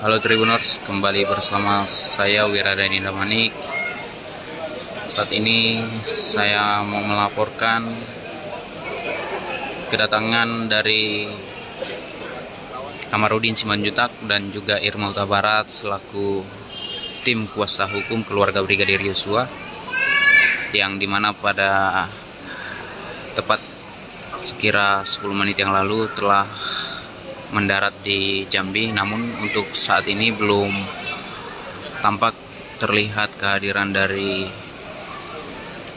Halo Tribuners, kembali bersama saya Wiradani Damanik. Saat ini saya mau melaporkan kedatangan dari Kamarudin Simanjuntak dan juga Irma Huta Barat selaku tim kuasa hukum keluarga Brigadir Yosua, yang dimana pada tepat sekira 10 menit yang lalu telah mendarat di Jambi, namun untuk saat ini belum tampak terlihat kehadiran dari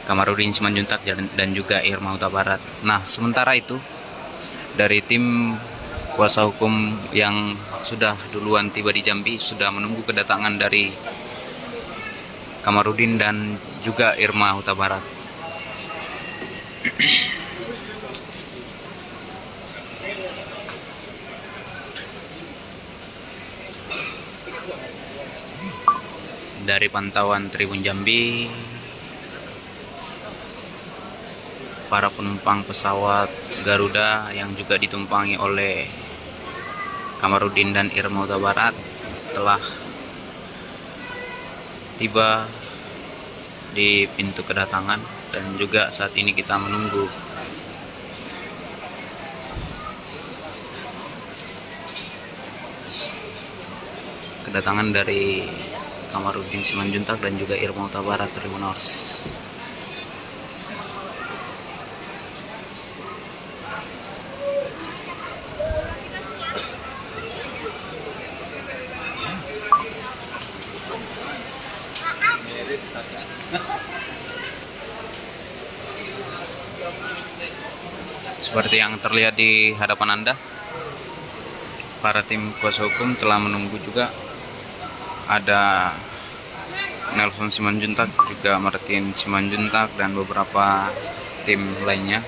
Kamarudin Simanjuntak dan juga Irma Huta Barat. Nah, sementara itu dari tim kuasa hukum yang sudah duluan tiba di Jambi sudah menunggu kedatangan dari Kamarudin dan juga Irma Huta Barat. Dari pantauan Tribun Jambi, para penumpang pesawat Garuda yang juga ditumpangi oleh Kamarudin dan Irma Huta Barat telah tiba di pintu kedatangan, dan juga saat ini kita menunggu kedatangan dari Kamarudin Simanjuntak dan juga Irma Huta Barat, Tribuners. Seperti yang terlihat di hadapan Anda, para tim kuasa hukum telah menunggu juga. Ada Nelson Simanjuntak, juga Martin Simanjuntak, dan beberapa tim lainnya.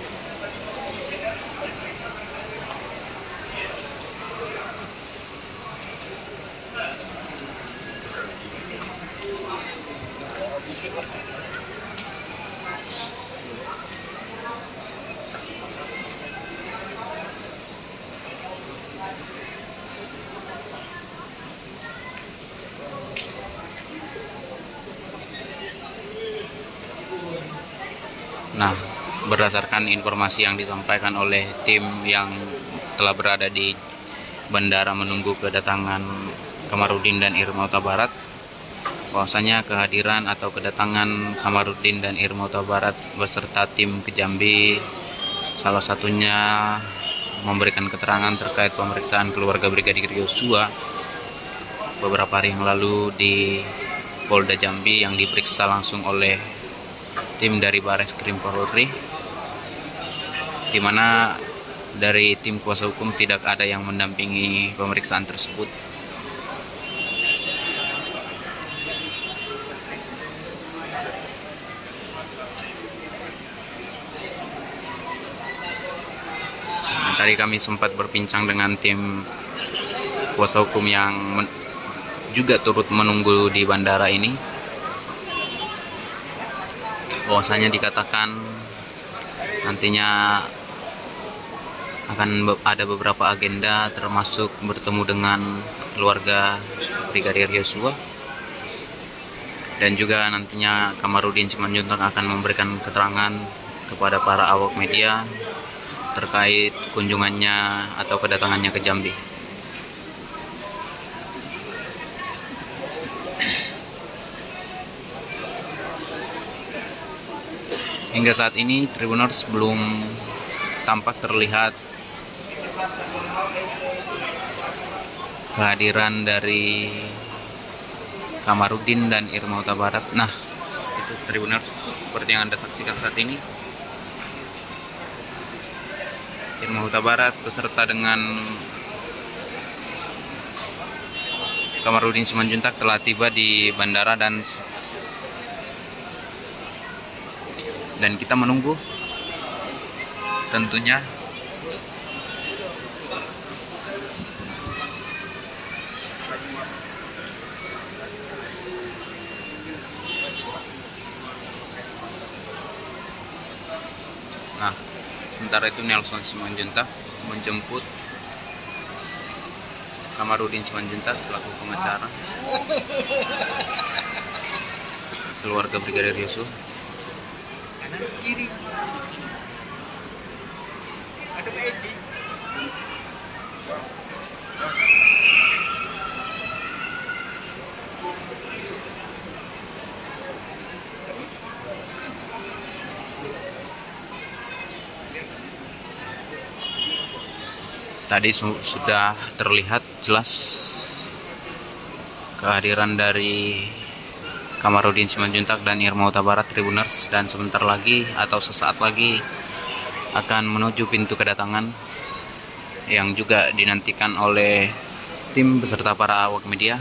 Nah, berdasarkan informasi yang disampaikan oleh tim yang telah berada di bandara menunggu kedatangan Kamarudin dan Irma Huta Barat, bahwasanya kehadiran atau kedatangan Kamarudin dan Irma Huta Barat beserta tim ke Jambi salah satunya memberikan keterangan terkait pemeriksaan keluarga Brigadir Yosua beberapa hari yang lalu di Polda Jambi, yang diperiksa langsung oleh tim dari Bareskrim Polri, di mana dari tim kuasa hukum tidak ada yang mendampingi pemeriksaan tersebut. Tadi kami sempat berbincang dengan tim kuasa hukum yang juga turut menunggu di bandara ini, bahwasanya dikatakan nantinya akan ada beberapa agenda, termasuk bertemu dengan keluarga Brigadir Yosua, dan juga nantinya Kamarudin Simanjuntak akan memberikan keterangan kepada para awak media terkait kunjungannya atau kedatangannya ke Jambi. Hingga saat ini Tribuners belum tampak terlihat kehadiran dari Kamarudin dan Irma Huta Barat. Nah, itu Tribuners seperti yang Anda saksikan saat ini. Irma Huta Barat beserta dengan Kamarudin Simanjuntak telah tiba di bandara, dan kita menunggu tentunya sementara itu Nelson Simanjuntak menjemput Kamarudin Simanjuntak selaku pengacara keluarga Brigadir Yosua. Kanan kiri. Ada Pak Edi. Tadi sudah terlihat jelas kehadiran dari Kamarudin Simanjuntak dan Irma Huta Barat Tribuners, dan sebentar lagi atau sesaat lagi akan menuju pintu kedatangan yang juga dinantikan oleh tim beserta para awak media.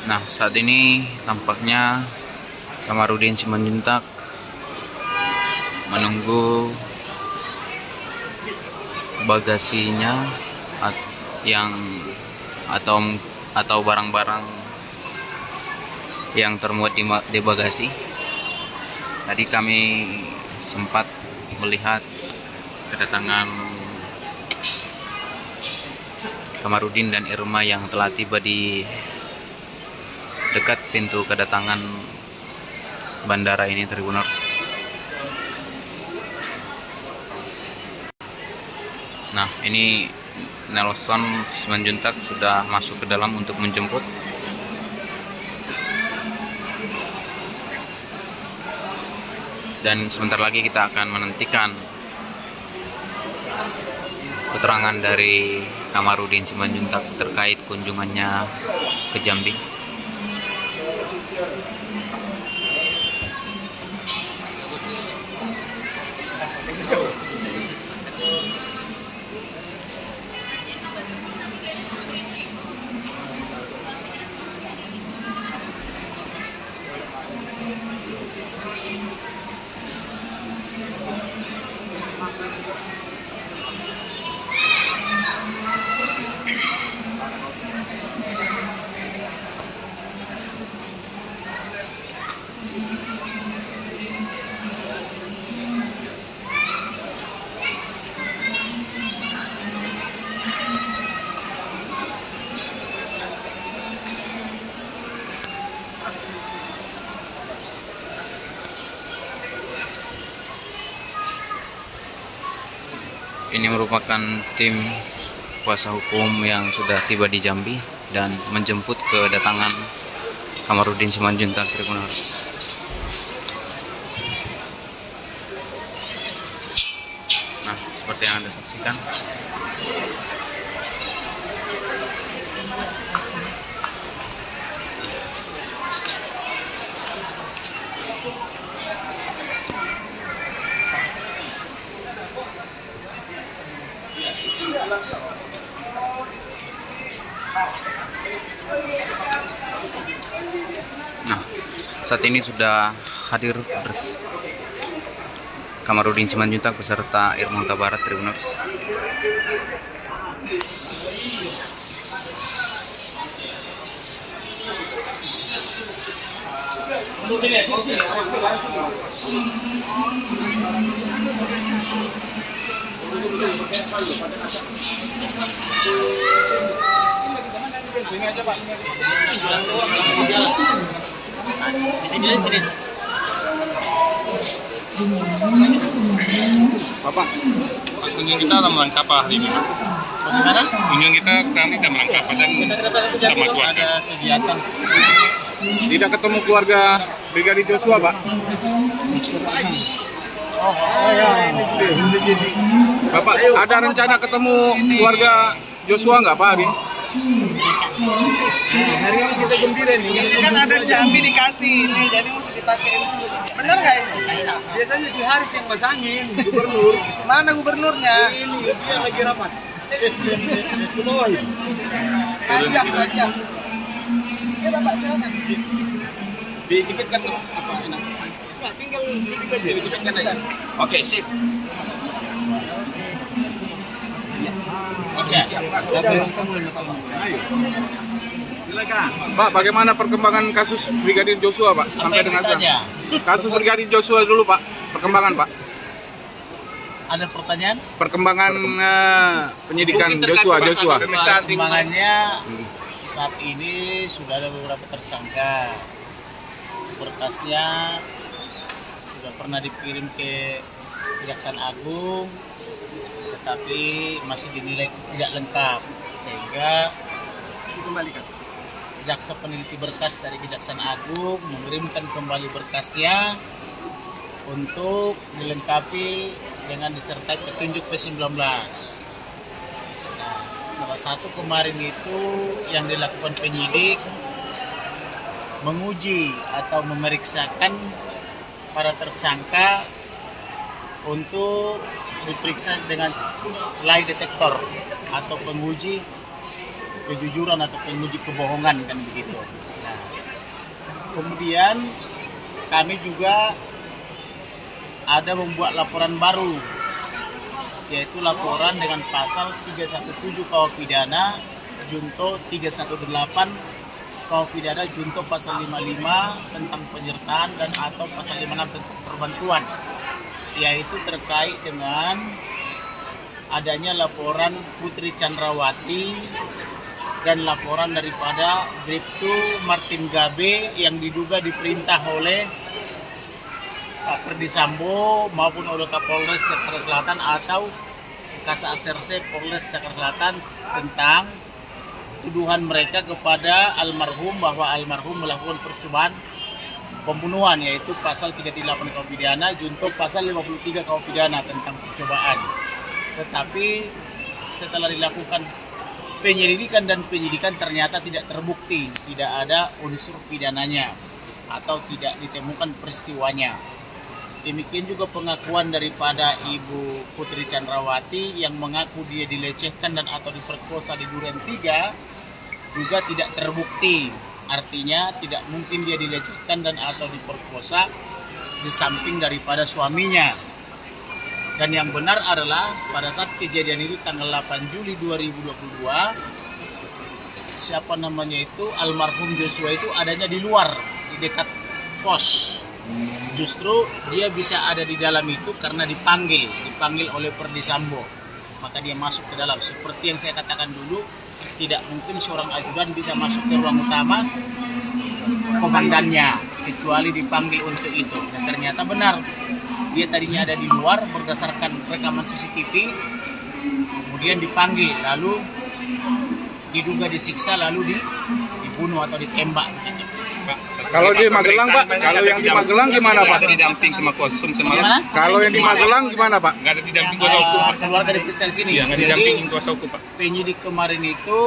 Nah, saat ini tampaknya Kamarudin Simanjuntak menunggu bagasinya atau barang-barang yang termuat di bagasi. Tadi kami sempat melihat kedatangan Kamarudin dan Irma yang telah tiba di dekat pintu kedatangan bandara ini, Tribuners. Nah, ini Nelson Simanjuntak sudah masuk ke dalam untuk menjemput. Dan sebentar lagi kita akan menantikan keterangan dari Kamarudin Simanjuntak terkait kunjungannya ke Jambi. Ini merupakan tim kuasa hukum yang sudah tiba di Jambi dan menjemput kedatangan Kamarudin Simanjuntak Tribuners. Nah, seperti yang Anda saksikan, nah, saat ini sudah hadir Kamarudin Simanjuntak beserta Irma Huta Barat Tribuners. Sini aja, Pak. Di sini. Bapak, kunjung kita dalam rangka apa hari ini, Pak? Bagaimana? Kunjung kita kami dalam rangka apa dan sama keluarga? Ada kegiatan. Tidak ketemu keluarga Brigadir Yosua, Pak? Bapak, ada rencana ketemu keluarga Yosua nggak, Pak, hari ini? Hari ini kita gembira nih. Kan ada Jambi dikasih ini, jadi mesti dipakai dulu. Bener nggak ini? Biasanya si Haris yang masangin, gubernur. Mana gubernurnya? Ini dia lagi rapat. Tajam. Ya Bapak silakan. Dicipit kan apa enak? Oke, sip. Oke, siap. Pak, bagaimana perkembangan kasus Brigadir Joshua, Pak? Sampai dengan sekarang. Kasus Brigadir Joshua dulu, Pak. Perkembangan, Pak. Ada pertanyaan? Perkembangan penyidikan Joshua. Perkembangannya saat ini sudah ada beberapa tersangka. Berkasnya sudah pernah dikirim ke Kejaksaan Agung, tetapi masih dinilai tidak lengkap, sehingga Dikembalikan. jaksa peneliti berkas dari Kejaksaan Agung mengirimkan kembali berkasnya untuk dilengkapi dengan disertai petunjuk P19. Nah, salah satu kemarin itu yang dilakukan penyidik menguji atau memeriksakan para tersangka untuk diperiksa dengan lie detector atau penguji kejujuran atau penguji kebohongan, kan begitu. Nah, kemudian kami juga ada membuat laporan baru, yaitu laporan dengan pasal 317 KUH pidana junto 318 KUH pidana junto pasal 55 tentang penyertaan dan atau pasal 56 tentang perbantuan, yaitu terkait dengan adanya laporan Putri Chandrawati dan laporan daripada Bribtu Martin Gabe yang diduga diperintah oleh Pak Ferdi Sambo maupun oleh Kapolres Jakarta Selatan atau Kasat Polres Jakarta Selatan tentang tuduhan mereka kepada almarhum bahwa almarhum melakukan percobaan pembunuhan, yaitu pasal 38 KUH pidana junto pasal 53 KUH pidana tentang percobaan. Tetapi setelah dilakukan penyelidikan dan penyidikan ternyata tidak terbukti, tidak ada unsur pidananya atau tidak ditemukan peristiwanya. Demikian juga pengakuan daripada Ibu Putri Chandrawati yang mengaku dia dilecehkan dan atau diperkosa di Duren 3 juga tidak terbukti. Artinya tidak mungkin dia dilecehkan dan atau diperkosa di samping daripada suaminya. Dan yang benar adalah pada saat kejadian itu tanggal 8 Juli 2022, siapa namanya itu, almarhum Joshua itu adanya di luar, di dekat pos. Justru dia bisa ada di dalam itu karena dipanggil oleh Ferdi Sambo. Maka dia masuk ke dalam. Seperti yang saya katakan dulu, tidak mungkin seorang ajudan bisa masuk ke ruang utama komandannya kecuali dipanggil untuk itu. Dan ternyata benar, dia tadinya ada di luar berdasarkan rekaman CCTV, kemudian dipanggil, lalu diduga disiksa, lalu dibunuh atau ditembak. Kalau di Magelang, Pak, kalau yang di Magelang gimana, Pak? Ada didamping sama kosum sama. Bagaimana? Kalau yang di Magelang gimana, Pak? Nggak ada didamping kuasa hukum, Pak. Keluarga diperiksa di sini. Iya, nggak didampingin kuasa hukum, Pak. Penyidik kemarin itu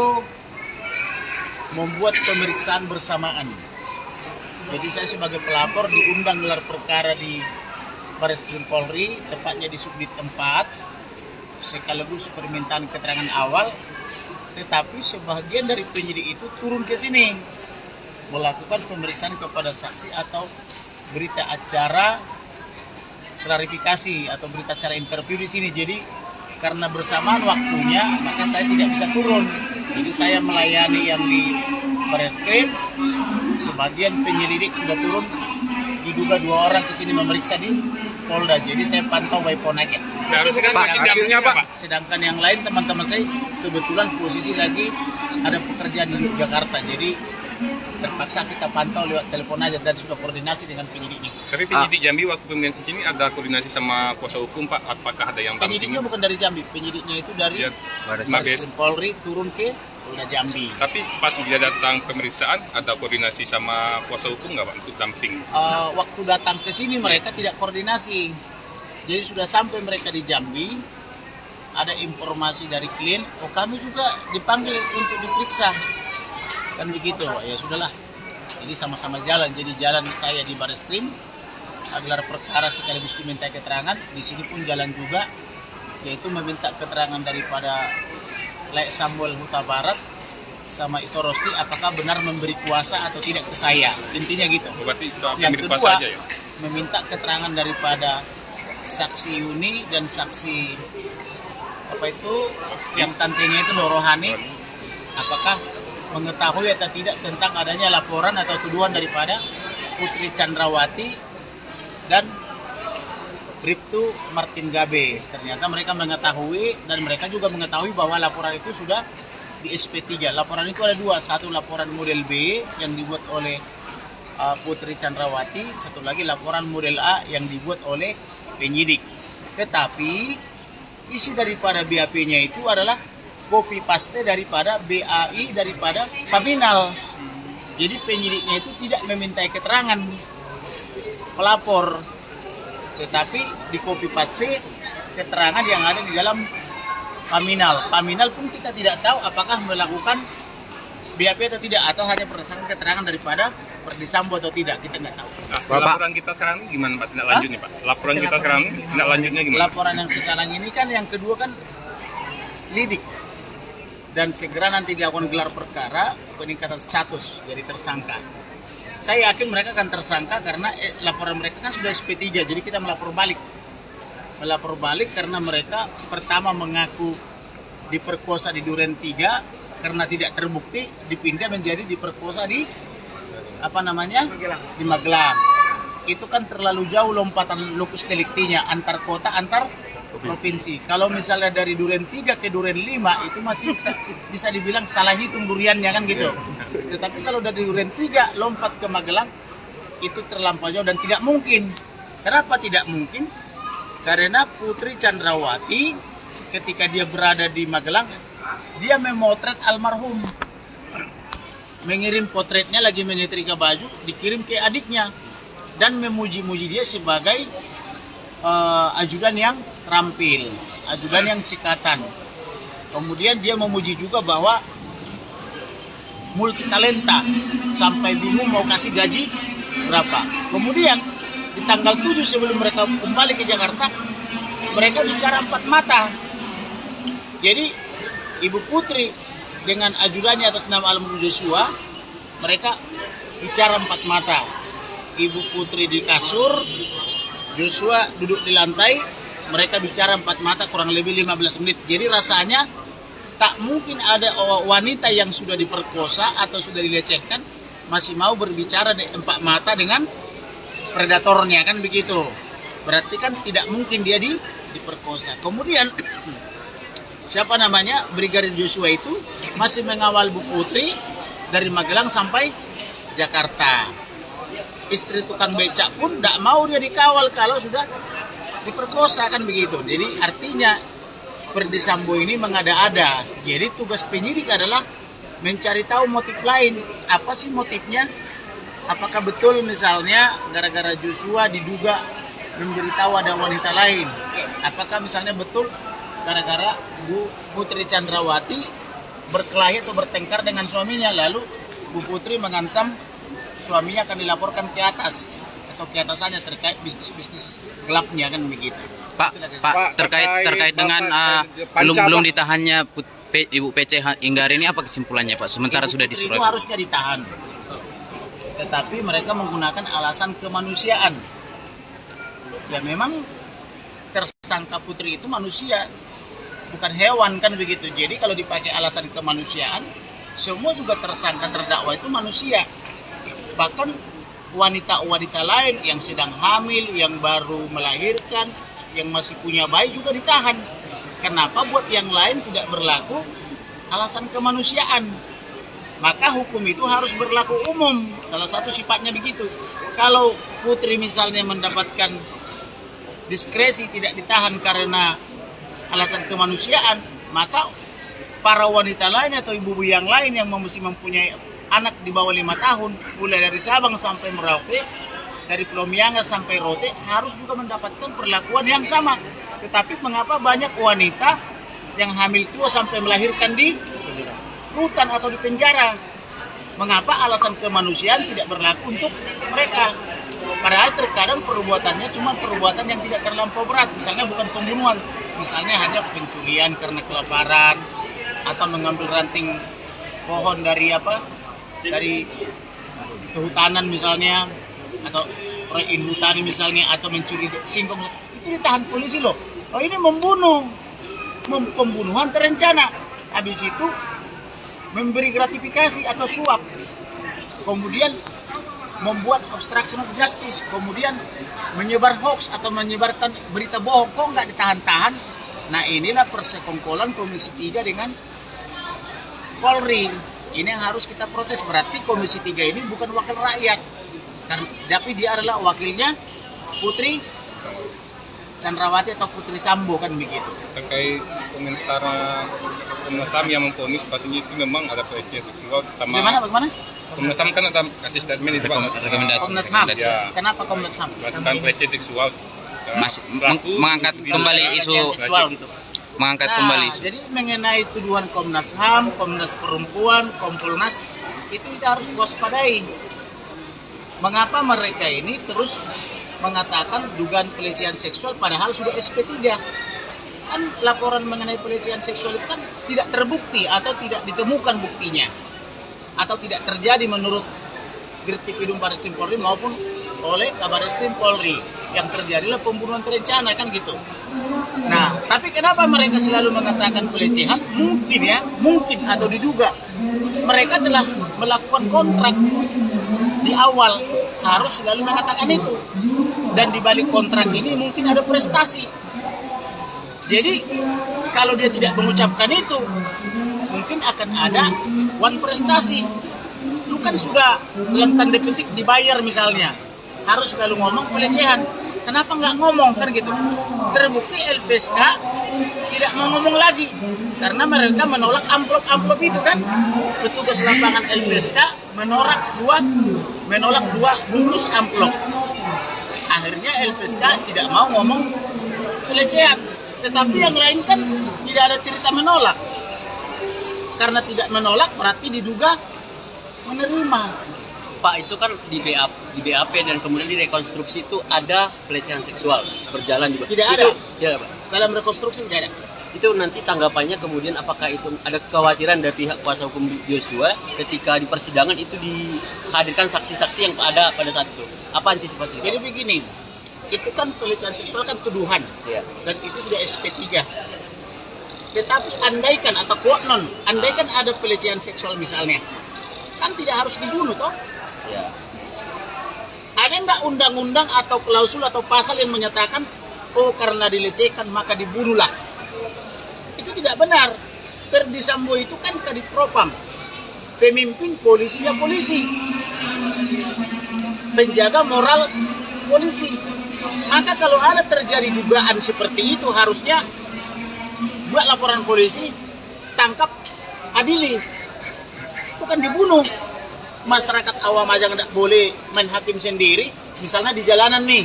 membuat pemeriksaan bersamaan. Jadi saya sebagai pelapor diundang gelar perkara di Barreskrim Polri, tepatnya di Subdit 4, sekaligus permintaan keterangan awal. Tetapi sebagian dari penyidik itu turun ke sini melakukan pemeriksaan kepada saksi atau berita acara klarifikasi atau berita acara interview di sini. Jadi karena bersamaan waktunya, maka saya tidak bisa turun. Jadi saya melayani yang di Barreskrim, sebagian penyelidik sudah turun, diduga 2 orang ke sini memeriksa di Polda. Jadi saya pantau by phone aja. Seharusnya kan Hasilnya, Pak? Sedangkan yang lain teman-teman saya kebetulan posisi lagi ada pekerjaan di Yogyakarta. Jadi terpaksa kita pantau lewat telepon aja dan sudah koordinasi dengan penyidiknya. Tapi penyidik Jambi waktu pemilihan sini ada koordinasi sama kuasa hukum, Pak. Apakah ada yang Penyidiknya bukan dari Jambi, penyidiknya itu dari Ya, Barreskrim Polri turun ke Polda Jambi. Tapi pas dia datang pemeriksaan ada koordinasi sama kuasa hukum nggak, Pak, untuk damping? Waktu datang ke sini mereka tidak koordinasi. Jadi sudah sampai mereka di Jambi, ada informasi dari klien, oh kami juga dipanggil untuk diperiksa. Kan begitu, ya sudahlah. Jadi sama-sama jalan. Jadi jalan saya di Barreskrim, gelar perkara sekaligus diminta keterangan. Di sini pun jalan juga, yaitu meminta keterangan daripada Lek Samuel Huta Barat sama Ito Rosti apakah benar memberi kuasa atau tidak ke saya. Intinya gitu. Berarti itu Yang mirip kedua, kuasa aja ya? meminta keterangan daripada saksi Yuni dan saksi apa itu yang tantenya itu Norohani, apakah mengetahui atau tidak tentang adanya laporan atau tuduhan daripada Putri Chandrawati dan Bribtu Martin Gabe. Ternyata mereka mengetahui dan mereka juga mengetahui bahwa laporan itu sudah di SP3. Laporan itu ada dua, satu laporan model B yang dibuat oleh Putri Chandrawati, satu lagi laporan model A yang dibuat oleh penyidik. Tetapi isi daripada BAP-nya itu adalah copy paste daripada BAI daripada Paminal. Jadi penyidiknya itu tidak memintai keterangan pelapor, tetapi di copy paste keterangan yang ada di dalam Paminal. Paminal pun kita tidak tahu apakah melakukan BAP atau tidak, atau hanya berdasarkan keterangan daripada Verdi Sambo atau tidak, kita nggak tahu. Nah, laporan kita sekarang ini gimana Pak tindak lanjutnya Pak? Laporan kita sekarang ini tindak lanjutnya gimana? Laporan yang sekarang ini kan yang kedua kan lidik dan segera nanti dilakukan gelar perkara peningkatan status jadi tersangka. Saya yakin mereka akan tersangka karena laporan mereka kan sudah SP3, jadi kita melapor balik karena mereka pertama mengaku diperkosa di Duren 3, karena tidak terbukti dipindah menjadi diperkosa di di Magelang. Itu kan terlalu jauh lompatan lokus deliktinya antar kota, antar provinsi. Kalau misalnya dari Duren 3 ke Duren 5 itu masih bisa dibilang salah hitung duriannya kan gitu. Tetapi kalau dari Duren 3 lompat ke Magelang itu terlampau jauh dan tidak mungkin. Kenapa tidak mungkin? Karena Putri Chandrawati ketika dia berada di Magelang, dia memotret almarhum, mengirim potretnya lagi menyetrika baju, dikirim ke adiknya dan memuji-muji dia sebagai ajudan yang terampil, ajudan yang cekatan. Kemudian dia memuji juga bahwa multi talenta, sampai bingung mau kasih gaji berapa. Kemudian di tanggal 7 sebelum mereka kembali ke Jakarta, mereka bicara empat mata. Jadi Ibu Putri dengan ajudannya atas nama almarhum Joshua, mereka bicara empat mata. Ibu Putri di kasur, Joshua duduk di lantai, mereka bicara empat mata kurang lebih 15 menit. Jadi rasanya tak mungkin ada wanita yang sudah diperkosa atau sudah dilecehkan masih mau berbicara di empat mata dengan predatornya, kan begitu. Berarti kan tidak mungkin dia diperkosa. Kemudian siapa namanya, Brigadir Joshua itu masih mengawal Bu Putri dari Magelang sampai Jakarta. Istri tukang becak pun tidak mau dia dikawal kalau sudah diperkosa, kan begitu. Jadi artinya Verdi Sambo ini mengada-ada. Jadi tugas penyidik adalah mencari tahu motif lain. Apa sih motifnya? Apakah betul misalnya gara-gara Joshua diduga memberitahu ada wanita lain? Apakah misalnya betul gara-gara Bu Putri Chandrawati berkelahi atau bertengkar dengan suaminya, lalu Bu Putri mengancam suaminya akan dilaporkan ke atas atau ke atas saja terkait bisnis-bisnis gelapnya, kan begitu. Pak, terkait dengan belum ditahannya Ibu PC hingga hari ini, apa kesimpulannya Pak? Sementara Ibu sudah Putri disurat. itu harusnya ditahan, tetapi mereka menggunakan alasan kemanusiaan. Ya memang tersangka Putri itu manusia, bukan hewan, kan begitu. Jadi kalau dipakai alasan kemanusiaan, semua juga tersangka terdakwa itu manusia. Bahkan wanita-wanita lain yang sedang hamil, yang baru melahirkan, yang masih punya bayi juga ditahan. Kenapa buat yang lain tidak berlaku alasan kemanusiaan? Maka hukum itu harus berlaku umum. Salah satu sifatnya begitu. Kalau Putri misalnya mendapatkan diskresi tidak ditahan karena alasan kemanusiaan, maka para wanita lain atau ibu-ibu yang lain yang masih mempunyai anak di bawah 5 tahun, mulai dari Sabang sampai Merauke, dari Pulau Miangas sampai Rote, harus juga mendapatkan perlakuan yang sama. Tetapi mengapa banyak wanita yang hamil tua sampai melahirkan di rutan atau di penjara? Mengapa alasan kemanusiaan tidak berlaku untuk mereka? Padahal terkadang perbuatannya cuma perbuatan yang tidak terlampau berat, misalnya bukan pembunuhan, misalnya hanya pencurian karena kelaparan, atau mengambil ranting pohon dari kehutanan misalnya, atau inhutani misalnya atau mencuri singkong, itu ditahan polisi loh. Oh ini membunuh, pembunuhan terencana. Habis itu memberi gratifikasi atau suap, kemudian membuat obstruction of justice, kemudian menyebar hoax atau menyebarkan berita bohong, kok nggak ditahan-tahan. Nah inilah persekongkolan Komisi 3 dengan Polri. Ini yang harus kita protes. Berarti Komisi 3 ini bukan wakil rakyat, tapi dia adalah wakilnya Putri Chandrawati atau Putri Sambo, kan begitu. Terkait komentar Komnas HAM yang memvonis pastinya itu memang ada pelecehan seksual sama. Bagaimana? Komnas HAM kan ada kasih statement itu Pak. Rekomendasi. Komnas HAM. Ya. Kenapa Komnas HAM? Melakukan pelecehan seksual. Masih Pelaku mengangkat tidak kembali ada isu pelecehan seksual gitu. Mengangkat kembali isu. Jadi mengenai tuduhan Komnas HAM, Komnas Perempuan, Kompolnas, itu kita harus waspadai. Mengapa mereka ini terus mengatakan dugaan pelecehan seksual padahal sudah SP3? Kan laporan mengenai pelecehan seksual itu kan tidak terbukti atau tidak ditemukan buktinya, atau tidak terjadi menurut Dirtipidum Barreskrim Polri maupun oleh Kabarreskrim Polri. Yang terjadilah pembunuhan terencana, kan gitu. Nah, tapi kenapa mereka selalu mengatakan pelecehan? Mungkin atau diduga mereka telah melakukan kontrak di awal, harus selalu mengatakan itu. Dan di balik kontrak ini mungkin ada prestasi. Jadi kalau dia tidak mengucapkan itu, mungkin akan ada wan prestasi. Lu kan sudah dalam tanda petik dibayar misalnya, harus selalu ngomong pelecehan. Kenapa nggak ngomong, kan gitu? Terbukti LPSK tidak mau ngomong lagi karena mereka menolak amplop itu kan. Petugas lapangan LPSK menolak dua bungkus amplop. Akhirnya LPSK tidak mau ngomong pelecehan. Tetapi yang lain kan tidak ada cerita menolak. Karena tidak menolak berarti diduga menerima. Pak, itu kan di BAP dan kemudian di rekonstruksi itu ada pelecehan seksual berjalan juga. Tidak ada. Ya, Pak. Dalam rekonstruksi tidak ada. Itu nanti tanggapannya kemudian apakah itu ada kekhawatiran dari pihak kuasa hukum Joshua ketika di persidangan itu dihadirkan saksi-saksi yang ada pada saat itu. Apa antisipasi? Jadi begini, itu kan pelecehan seksual kan tuduhan. Ya. Dan itu sudah SP3. Tetapi andaikan atau konon, andaikan ada pelecehan seksual misalnya, kan tidak harus dibunuh toh? Ya. Ada nggak undang-undang atau klausul atau pasal yang menyatakan oh karena dilecehkan maka dibunuhlah? Itu tidak benar. Ferdi Sambo itu kan kadipropam, pemimpin polisinya polisi, penjaga moral polisi. Maka kalau ada terjadi dugaan seperti itu harusnya buat laporan polisi, tangkap, adili. Bukan dibunuh. Masyarakat awam aja nggak boleh main hakim sendiri. Misalnya di jalanan nih,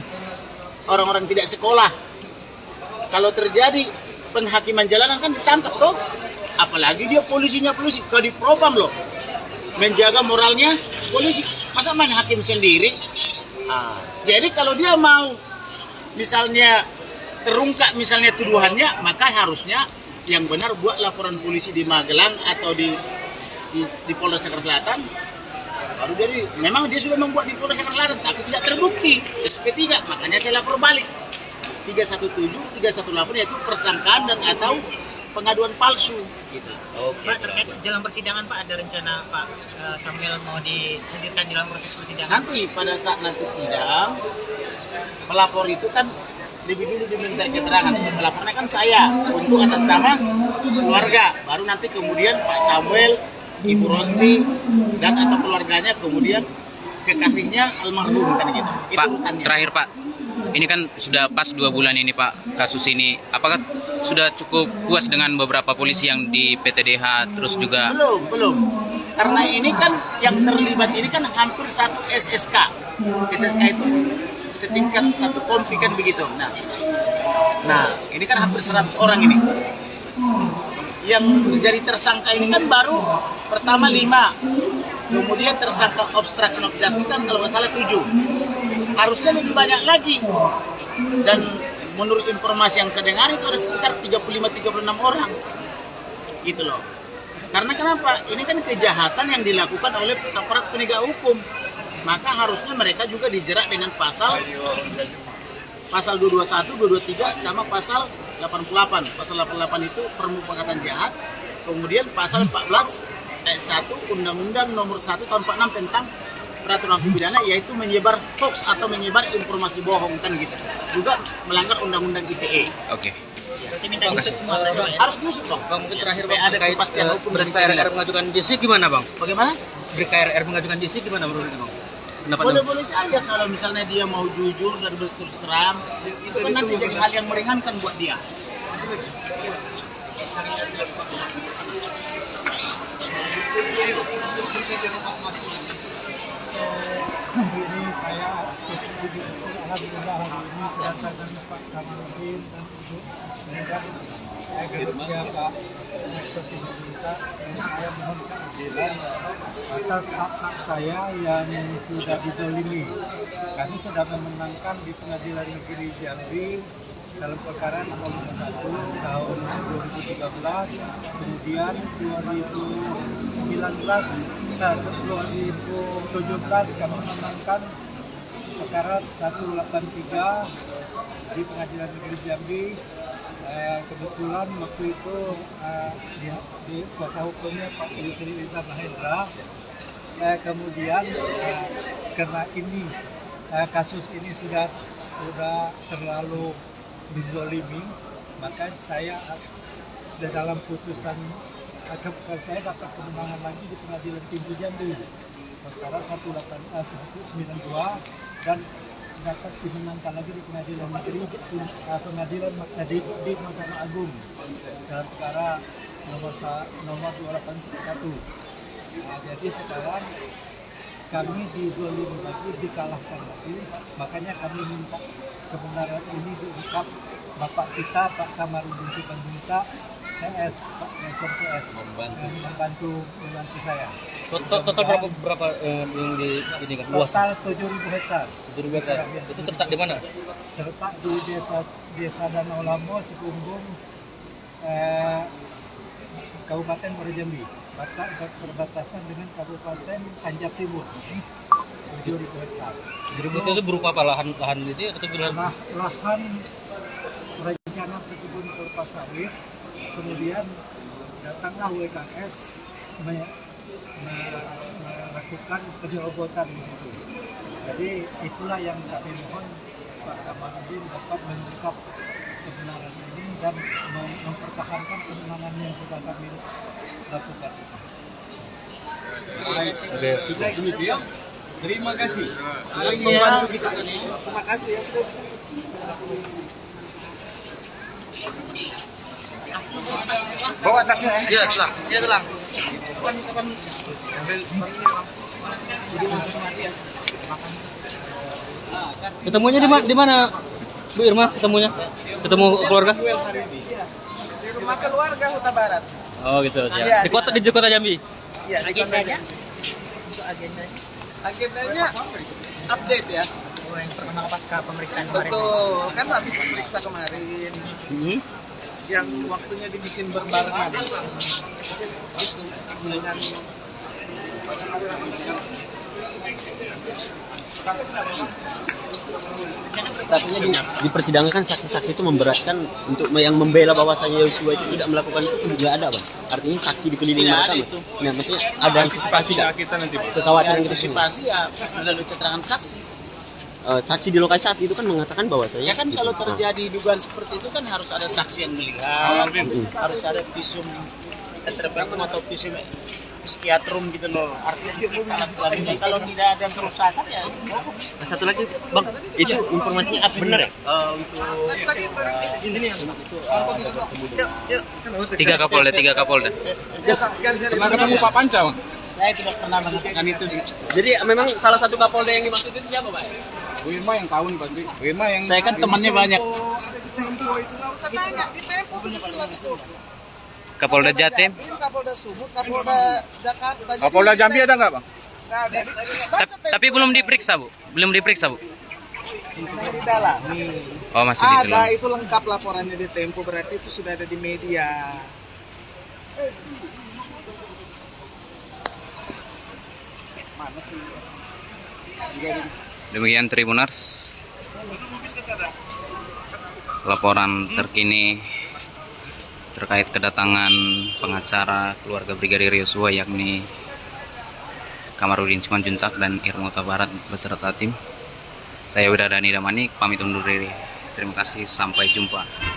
orang-orang tidak sekolah. Kalau terjadi penghakiman jalanan kan ditangkap toh. Apalagi dia polisinya polisi, kadipropam loh. Menjaga moralnya polisi. Masa main hakim sendiri? Jadi kalau dia mau misalnya terungkap misalnya tuduhannya, maka harusnya yang benar buat laporan polisi di Magelang atau di Polres Jakarta Selatan. Baru jadi memang dia sudah membuat di Polres Jakarta Selatan tapi tidak terbukti SP3, makanya saya lapor balik 317, 318 yaitu persangkaan dan atau pengaduan palsu gitu. Pak, terkait dalam persidangan Pak, ada rencana Pak Samuel mau dihadirkan dalam proses persidangan? Nanti pada saat nanti sidang, pelapor itu kan lebih dulu diminta keterangan. Pelapornya kan saya untuk atas nama keluarga. Baru nanti kemudian Pak Samuel, Ibu Rosti dan atau keluarganya kemudian kekasihnya almarhum kan gitu. Pak, Itu urutannya. terakhir Pak, ini kan sudah pas 2 bulan ini Pak kasus ini. Apakah sudah cukup puas dengan beberapa polisi yang di PTDH terus juga? Belum. Karena ini kan yang terlibat ini kan hampir satu SSK. SSK itu setingkat satu kompi kan begitu. Nah, ini kan hampir 100 orang ini. Yang menjadi tersangka ini kan baru pertama 5. Kemudian tersangka obstruction of justice kan kalau nggak salah 7. Harusnya lebih banyak lagi. Dan menurut informasi yang saya dengar itu ada sekitar 35-36 orang. Gitu loh. Karena kenapa? Ini kan kejahatan yang dilakukan oleh aparat penegak hukum. maka harusnya mereka juga dijerat dengan pasal 221, 223 sama pasal 88. Pasal 88 itu permufakatan jahat. Kemudian pasal 14 ayat 1 Undang-Undang Nomor 1 Tahun 46 tentang peraturan hukum pidana, yaitu menyebar hoax atau menyebar informasi bohong kan gitu. Juga melanggar Undang-Undang ITE. Oke. Berarti minta diusut semua Bang, ya? Harus diusut dong. Bang, mungkin terakhir Supaya Bang, ada terkait kepastian hukum dari berita RR mengajukan JC gimana Bang? Bagaimana? Berita RR mengajukan JC gimana menurut Bang? Pendapat Bang? Boleh-boleh saja kalau misalnya dia mau jujur dan berterus terang, itu kan nanti jadi hal yang meringankan buat dia. Ini saya alhamdulillah hari ini kedatangan Pak Kamarudin dan Ibu Medan agar Pak Eksekutif Pemerintah, dan saya mohon keadilan atas hak-hak saya yang sudah dizalimi. Kami sudah memenangkan di Pengadilan Negeri Jambi dalam perkara nomor 51 tahun 2013, kemudian 2017 kami memenangkan perkara 183 di Pengadilan Negeri Jambi. Kebetulan waktu itu di kuasa hukumnya Pak Yusri Iza Mahendra. Kemudian karena ini kasus ini sudah terlalu dizolimi, maka saya dalam putusan saya dapat kemenangan lagi di Pengadilan Tinggi Jambi perkara 192 dan dapat dimenangkan lagi di Pengadilan Negeri di Mahkamah Agung dalam perkara nomor 281. Jadi sekarang kami dizolimi lagi, dikalahkan lagi, makanya kami minta kebenaran ini diungkap. Bapak kita, Pak Kamarudin Simanjuntak, CS, Pak Nelson CS, membantu saya. Total berapa yang di luas? Total 7.000 hektar. 7.000 hektar. Itu terletak di mana? Terletak di desa Danau Lamo, Sikumbung, Kabupaten Muara Jambi, berbatasan dengan Kabupaten Anjar Timur. 7.000 hektar. 7.000 itu berupa apa? Lahan itu atau lahan rencana perkebunan kelapa sawit. Kemudian datanglah WKS melakukan penyerobotan di situ. Jadi itulah yang kami mohon Pak Kamarudin dapat mengungkap kebenaran ini dan mempertahankan kemenangan yang sudah kami lakukan. Sudah demikian. Terima kasih. Atas membantu kita. Terima kasih ya. Bawa tasnya. Iya, telang. Iya, telang. Ketemunya di mana? Bu Irma ketemunya? Ketemu keluarga? Di rumah keluarga Huta Barat. Oh gitu, siap. Iya, Di kota Jambi. Iya, di kotanya. Agendanya update ya. Oh, yang pertama pasca pemeriksaan kemarin. Betul, kan habis periksa kemarin. Yang waktunya dibikin berbarengan. Itu dengan Artinya di persidangan kan saksi-saksi itu memberatkan untuk yang membela bahwasanya Yosua itu tidak melakukan itu nggak ada, Bang. Artinya saksi dikelilingi mereka. Nah, maksudnya ada antisipasi nggak? Kekhawatiran gitu sih. Antisipasi ya melalui keterangan saksi. Saksi di lokasi saat itu kan mengatakan bahwasanya Ya kan gitu. kalau terjadi dugaan seperti itu kan harus ada saksi yang melihat, harus ada visum entrepreneurium atau visum psikiatrum gitu loh. Artinya salah kelaminnya kalau tidak ada kerusakan ya. Nah, satu lagi, Bang, itu informasinya benar ya? Untuk tadi ini yang Tiga Kapolda. Pernah ketemu Pak Panca, Bang? Saya tidak pernah mengatakan itu. Jadi memang salah satu Kapolda yang dimaksud itu siapa, Pak? Bu Irma yang tahu nih pasti. Bu Irma yang Saya kan temannya banyak. ada di Tempo itu nggak usah tanya, di Tempo sudah jelas itu. Kapolda Jatim. Kapolda Sumut, Kapolda Jakarta. Kapolda Jambi ada nggak, Bang? Nggak ada. Tapi belum diperiksa, Bu. Di dalam. Oh, masih di dalam. Ada, itu lengkap laporannya di Tempo, berarti itu sudah ada di media. Mana sih? Demikian Tribuners, laporan terkini terkait kedatangan pengacara keluarga Brigadir Yosua yakni Kamarudin Simanjuntak dan Irma Huta Barat beserta tim. Saya Wiradani Damanik, pamit undur diri. Terima kasih, sampai jumpa.